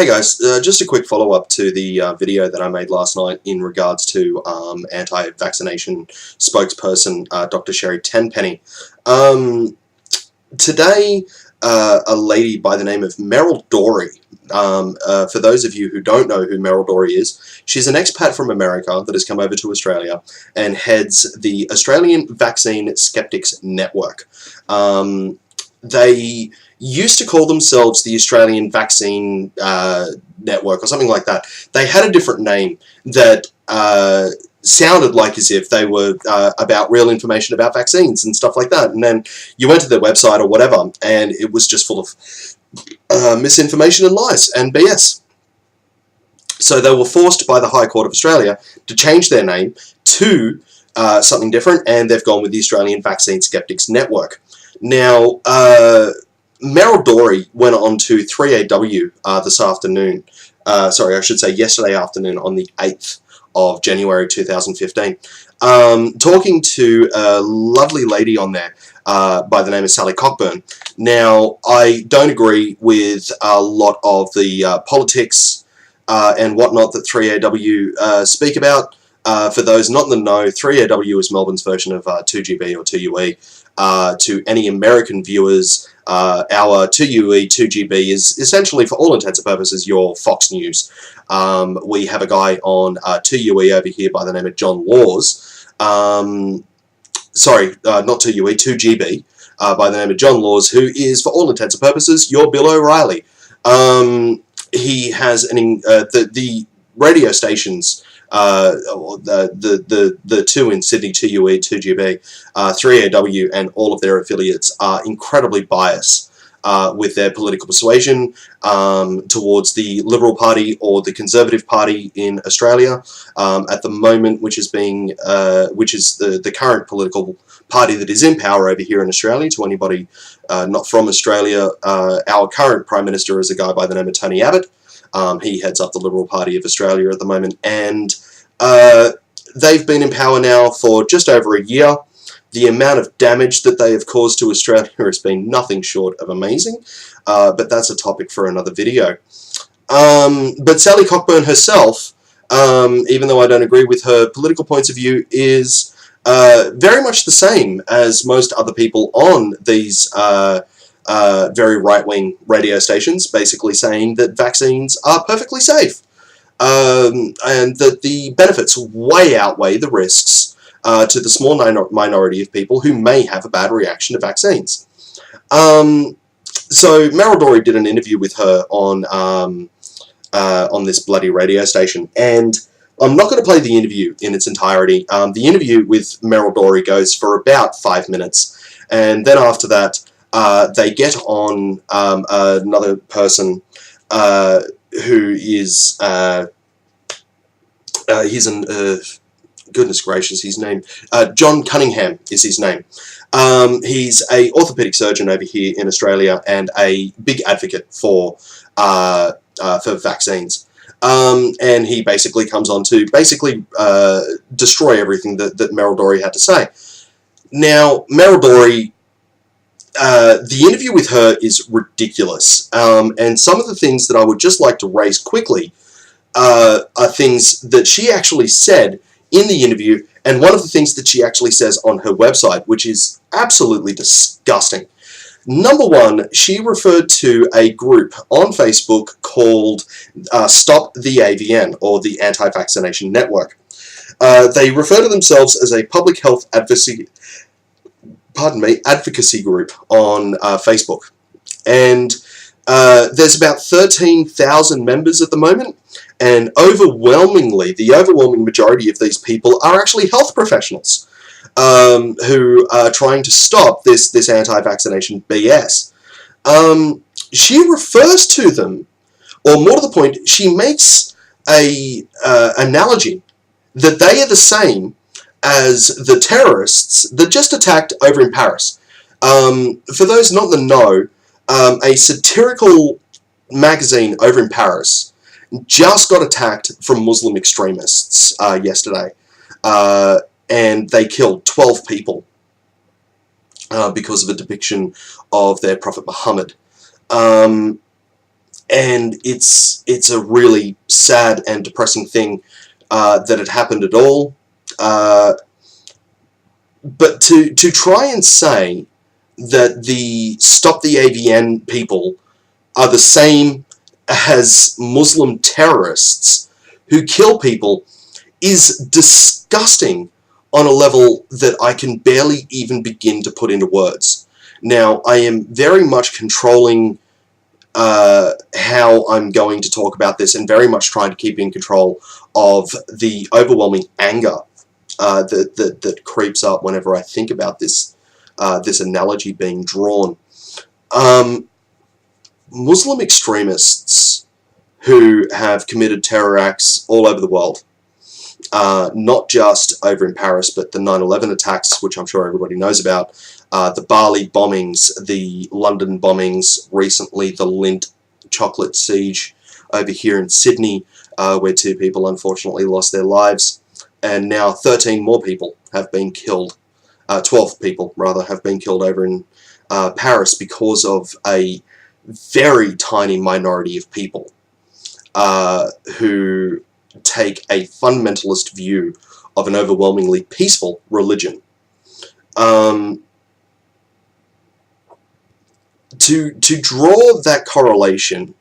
Hey guys, just a quick follow-up to the video that I made last night in regards to anti-vaccination spokesperson Dr. Sherri Tenpenny. Today, a lady by the name of Meryl Dorey, for those of you who don't know who Meryl Dorey is, she's an expat from America that has come over to Australia and heads the Australian Vaccine Skeptics Network. They used to call themselves the Australian Vaccine Network or something like that. They had a different name that sounded like as if they were about real information about vaccines and stuff like that. And then you went to their website or whatever, and it was just full of misinformation and lies and BS. So they were forced by the High Court of Australia to change their name to something different, and they've gone with the Australian Vaccine Skeptics Network. Now, Meryl Dorey went on to 3AW this afternoon, sorry, I should say yesterday afternoon on the 8th of January 2015, talking to a lovely lady on there by the name of Sally Cockburn. Now, I don't agree with a lot of the politics and whatnot that 3AW speak about. For those not in the know, 3AW is Melbourne's version of 2GB or 2UE. To any American viewers, our 2UE, 2GB is essentially, for all intents and purposes, your Fox News. We have a guy on 2UE over here by the name of John Laws. Sorry, not 2UE, 2GB, by the name of John Laws, who is, for all intents and purposes, your Bill O'Reilly. He has the radio stations. The two in Sydney, 2UE, 2GB, 3AW, and all of their affiliates are incredibly biased with their political persuasion towards the Liberal Party or the Conservative Party in Australia at the moment, which is the current political party that is in power over here in Australia. To anybody not from Australia, our current Prime Minister is a guy by the name of Tony Abbott. He heads up the Liberal Party of Australia at the moment, and they've been in power now for just over a year. The amount of damage that they have caused to Australia has been nothing short of amazing, but that's a topic for another video. But Sally Cockburn herself, even though I don't agree with her political points of view, is very much the same as most other people on these very right-wing radio stations, basically saying that vaccines are perfectly safe, and that the benefits way outweigh the risks to the small minority of people who may have a bad reaction to vaccines. So Meryl Dorey did an interview with her on this bloody radio station, and I'm not going to play the interview in its entirety. The interview with Meryl Dorey goes for about 5 minutes, and then after that, they get on another person who is, he's an, goodness gracious, his name, John Cunningham is his name. He's a orthopedic surgeon over here in Australia and a big advocate for vaccines. And he basically comes on to destroy everything that Meryl Dorey had to say. Now, Meryl Dorey, the interview with her is ridiculous, and some of the things that I would just like to raise quickly are things that she actually said in the interview, and one of the things that she actually says on her website, which is absolutely disgusting. Number one, she referred to a group on Facebook called Stop the AVN, or the Anti-Vaccination Network. They refer to themselves as a public health advocacy group on Facebook, and there's about 13,000 members at the moment, and overwhelmingly, the overwhelming majority of these people are actually health professionals who are trying to stop this anti-vaccination BS. She refers to them, or more to the point, she makes a analogy that they are the same as the terrorists that just attacked over in Paris. For those not in the know, a satirical magazine over in Paris just got attacked from Muslim extremists yesterday, and they killed 12 people because of a depiction of their Prophet Muhammad. and it's a really sad and depressing thing that it happened at all. But to try and say that the Stop the AVN people are the same as Muslim terrorists who kill people is disgusting on a level that I can barely even begin to put into words. Now, I am very much controlling how I'm going to talk about this, and very much trying to keep in control of the overwhelming anger that creeps up whenever I think about this this analogy being drawn. Muslim extremists who have committed terror acts all over the world, not just over in Paris, but the 9/11 attacks, which I'm sure everybody knows about, the Bali bombings, the London bombings, recently the Lindt chocolate siege over here in Sydney, where 2 people unfortunately lost their lives, and now 13 more people have been killed, 12 people rather have been killed over in Paris because of a very tiny minority of people who take a fundamentalist view of an overwhelmingly peaceful religion. To draw that correlation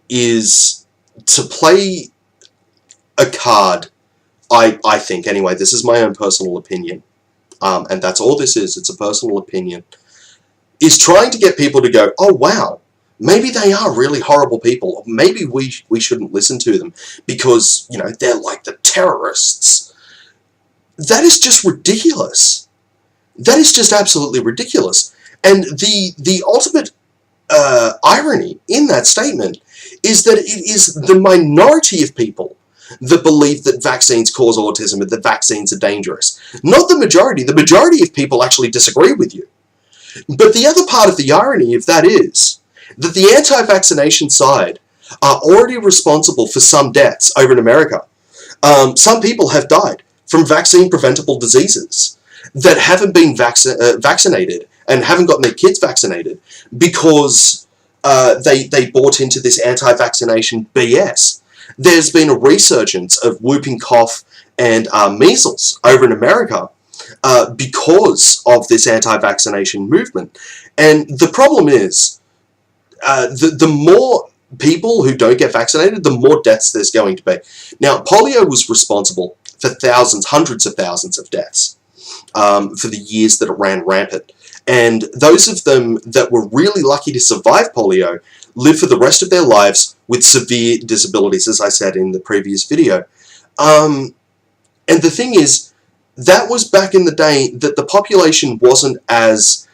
is to play a card, I think anyway, this is my own personal opinion, and that's all this is, it's a personal opinion, is trying to get people to go, oh wow, maybe they are really horrible people, maybe we shouldn't listen to them because, you know, they're like the terrorists. That is just ridiculous. That is just absolutely ridiculous. And the ultimate irony in that statement is that it is the minority of people that believe that vaccines cause autism and that vaccines are dangerous. Not the majority. The majority of people actually disagree with you. But the other part of the irony of that is that the anti-vaccination side are already responsible for some deaths over in America. Some people have died from vaccine-preventable diseases that haven't been vaccinated and haven't gotten their kids vaccinated because they bought into this anti-vaccination BS. There's been a resurgence of whooping cough and measles over in America because of this anti-vaccination movement. And the problem is, the more people who don't get vaccinated, the more deaths there's going to be. Now, polio was responsible for thousands, hundreds of thousands of deaths for the years that it ran rampant. And those of them that were really lucky to survive polio live for the rest of their lives with severe disabilities, as I said in the previous video. And the thing is, that was back in the day that the population wasn't as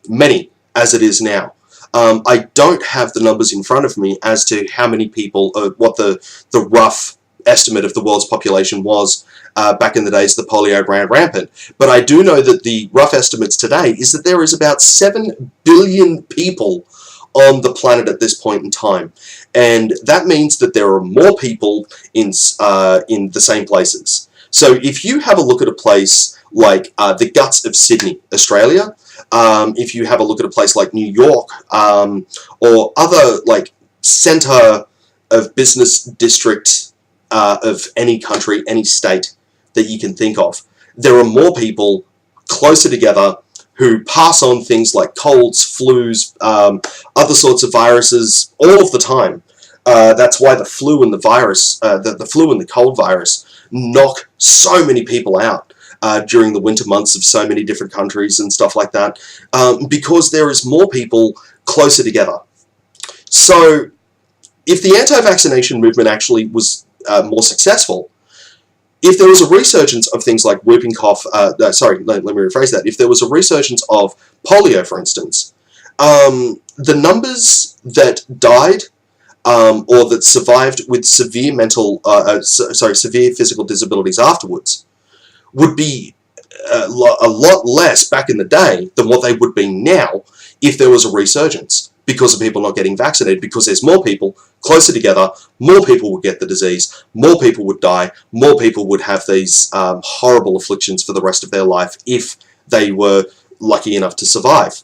many as it is now. I don't have the numbers in front of me as to how many people, what the rough estimate of the world's population was back in the days the polio ran rampant. But I do know that the rough estimates today is that there is about 7 billion people on the planet at this point in time. And that means that there are more people in the same places. So if you have a look at a place like the guts of Sydney, Australia, if you have a look at a place like New York, or other like centre of business district of any country, any state that you can think of, there are more people closer together who pass on things like colds, flus, other sorts of viruses all of the time. That's why the flu and the virus, the flu and the cold virus knock so many people out during the winter months of so many different countries and stuff like that, because there is more people closer together. So if the anti-vaccination movement actually was more successful, if there was a resurgence of things like whooping cough, sorry, let me rephrase that, if there was a resurgence of polio, for instance, the numbers that died or that survived with severe severe physical disabilities afterwards would be a lot less back in the day than what they would be now if there was a resurgence because of people not getting vaccinated, because there's more people closer together, more people would get the disease, more people would die, more people would have these horrible afflictions for the rest of their life if they were lucky enough to survive.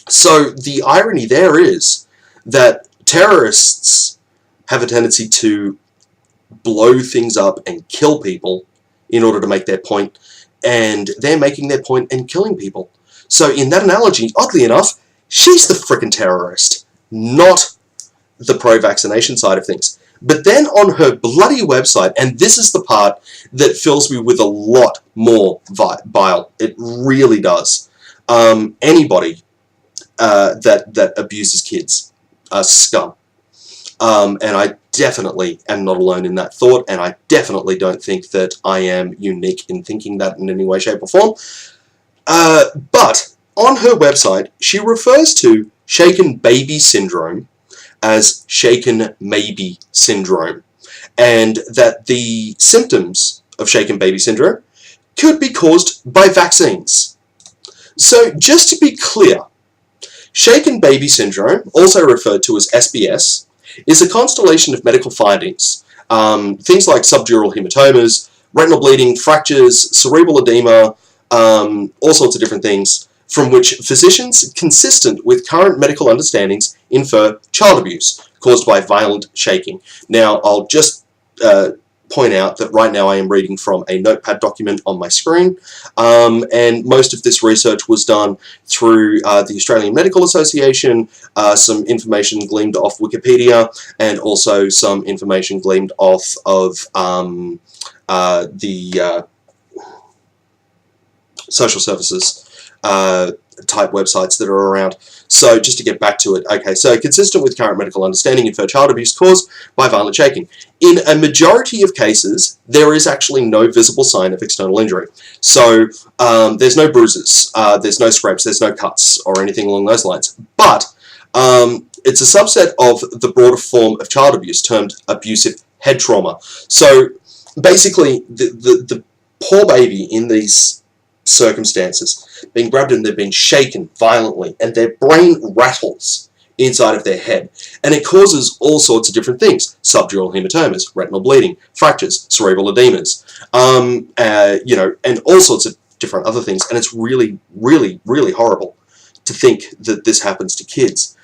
So the irony there is that terrorists have a tendency to blow things up and kill people in order to make their point, and they're making their point and killing people. So in that analogy, oddly enough, she's the frickin' terrorist, not the pro-vaccination side of things. But then on her bloody website, and this is the part that fills me with a lot more bile, it really does. Anybody that abuses kids are scum. And I definitely am not alone in that thought, and I definitely don't think that I am unique in thinking that in any way, shape, or form. But on her website, she refers to shaken baby syndrome as shaken maybe syndrome, and that the symptoms of shaken baby syndrome could be caused by vaccines. So just to be clear, shaken baby syndrome, also referred to as SBS, is a constellation of medical findings. Things like subdural hematomas, retinal bleeding, fractures, cerebral edema, all sorts of different things, from which physicians, consistent with current medical understandings, infer child abuse caused by violent shaking. Now, I'll just point out that right now I am reading from a notepad document on my screen, and most of this research was done through the Australian Medical Association, some information gleaned off Wikipedia, and also some information gleaned off of the social services type websites that are around. So just to get back to it, okay, so consistent with current medical understanding, infer child abuse caused by violent shaking. In a majority of cases, there is actually no visible sign of external injury. So there's no bruises, there's no scrapes, there's no cuts or anything along those lines. But it's a subset of the broader form of child abuse termed abusive head trauma. So basically, the poor baby in these circumstances being grabbed and they've been shaken violently and their brain rattles inside of their head, and it causes all sorts of different things: subdural hematomas, retinal bleeding, fractures, cerebral edemas, you know, and all sorts of different other things. And it's really, really, really horrible to think that this happens to kids.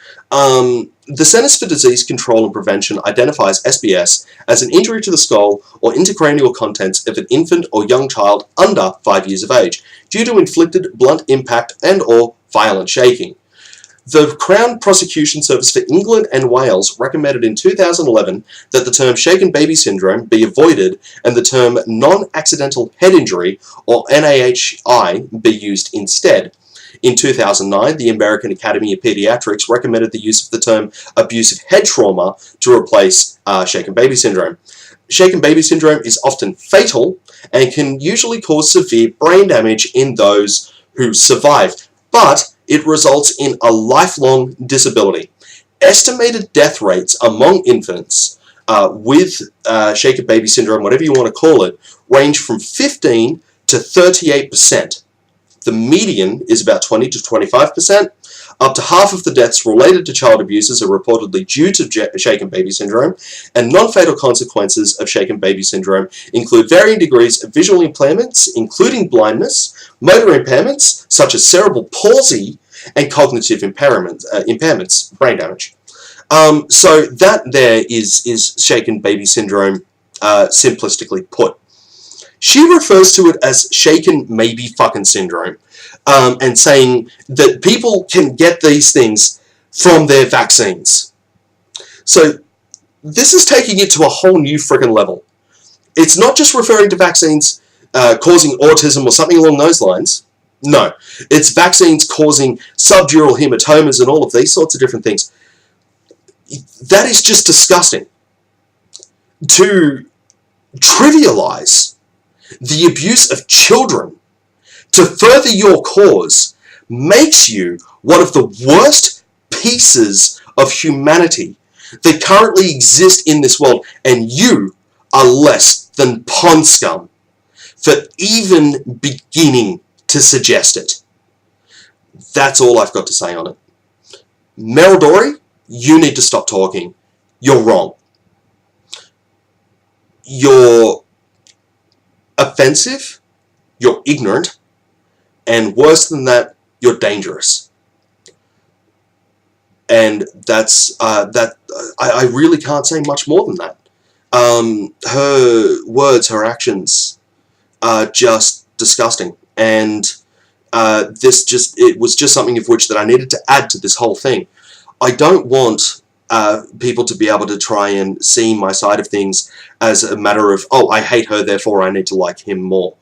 The Centers for Disease Control and Prevention identifies SBS as an injury to the skull or intracranial contents of an infant or young child under 5 years of age due to inflicted blunt impact and or violent shaking. The Crown Prosecution Service for England and Wales recommended in 2011 that the term shaken baby syndrome be avoided and the term non-accidental head injury, or NAHI, be used instead. In 2009, the American Academy of Pediatrics recommended the use of the term abusive head trauma to replace shaken baby syndrome. Shaken baby syndrome is often fatal and can usually cause severe brain damage in those who survive, but it results in a lifelong disability. Estimated death rates among infants with shaken baby syndrome, whatever you want to call it, range from 15 to 38%. The median is about 20 to 25%. Up to half of the deaths related to child abuses are reportedly due to shaken baby syndrome, and non-fatal consequences of shaken baby syndrome include varying degrees of visual impairments, including blindness, motor impairments, such as cerebral palsy, and cognitive impairments, brain damage. So that there is shaken baby syndrome, simplistically put. She refers to it as shaken maybe fucking syndrome, and saying that people can get these things from their vaccines. So this is taking it to a whole new freaking level. It's not just referring to vaccines causing autism or something along those lines. No, it's vaccines causing subdural hematomas and all of these sorts of different things. That is just disgusting. To trivialize the abuse of children to further your cause makes you one of the worst pieces of humanity that currently exist in this world, and you are less than pond scum for even beginning to suggest it. That's all I've got to say on it. Meryl Dorey, you need to stop talking. You're wrong. You're offensive, you're ignorant, and worse than that, you're dangerous. And that's I really can't say much more than that. Her words, her actions are just disgusting, and it was just something of which that I needed to add to this whole thing. I don't want people to be able to try and see my side of things as a matter of, oh, I hate her, therefore I need to like him more.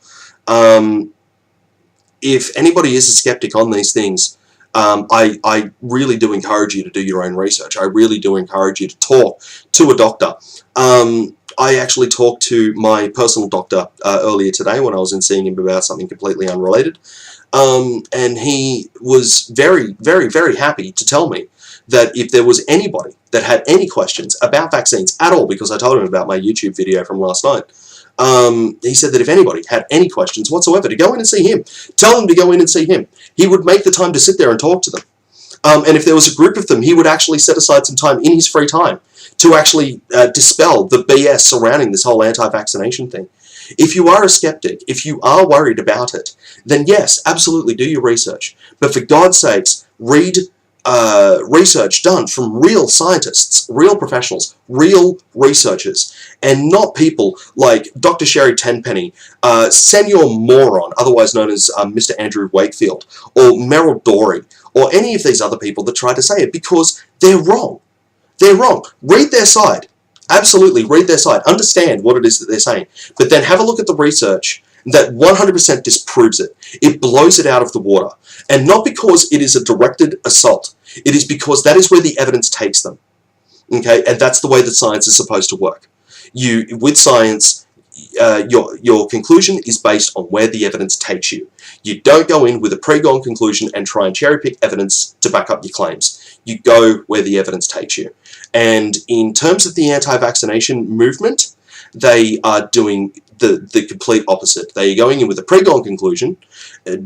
If anybody is a skeptic on these things, I really do encourage you to do your own research. I really do encourage you to talk to a doctor. I actually talked to my personal doctor earlier today when I was in seeing him about something completely unrelated. And he was very, very, very happy to tell me that if there was anybody that had any questions about vaccines at all, because I told him about my YouTube video from last night, he said that if anybody had any questions whatsoever, to go in and see him. Tell them to go in and see him. He would make the time to sit there and talk to them. And if there was a group of them, he would actually set aside some time in his free time to actually dispel the BS surrounding this whole anti-vaccination thing. If you are a skeptic, if you are worried about it, then yes, absolutely do your research. But for God's sakes, read research done from real scientists, real professionals, real researchers, and not people like Dr. Sherri Tenpenny, Senor Moron, otherwise known as Mr. Andrew Wakefield, or Meryl Dorey, or any of these other people that try to say it, because they're wrong. They're wrong. Read their side. Absolutely, read their side. Understand what it is that they're saying. But then have a look at the research that 100% disproves it. It blows it out of the water. And not because it is a directed assault. It is because that is where the evidence takes them. Okay? And that's the way that science is supposed to work. With science, your conclusion is based on where the evidence takes you. You don't go in with a pre-gone conclusion and try and cherry-pick evidence to back up your claims. You go where the evidence takes you. And in terms of the anti-vaccination movement, they are doing the complete opposite. They are going in with a pre-gone conclusion,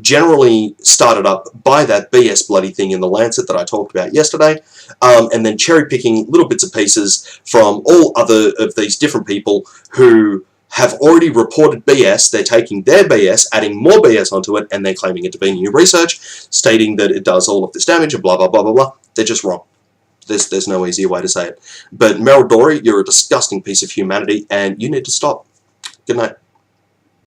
generally started up by that BS bloody thing in the Lancet that I talked about yesterday, and then cherry-picking little bits and pieces from all other of these different people who have already reported BS. They're taking their BS, adding more BS onto it, and they're claiming it to be new research, stating that it does all of this damage and blah, blah, blah, blah, blah. They're just wrong. There's no easier way to say it. But Meryl Dorey, you're a disgusting piece of humanity, and you need to stop. Good night.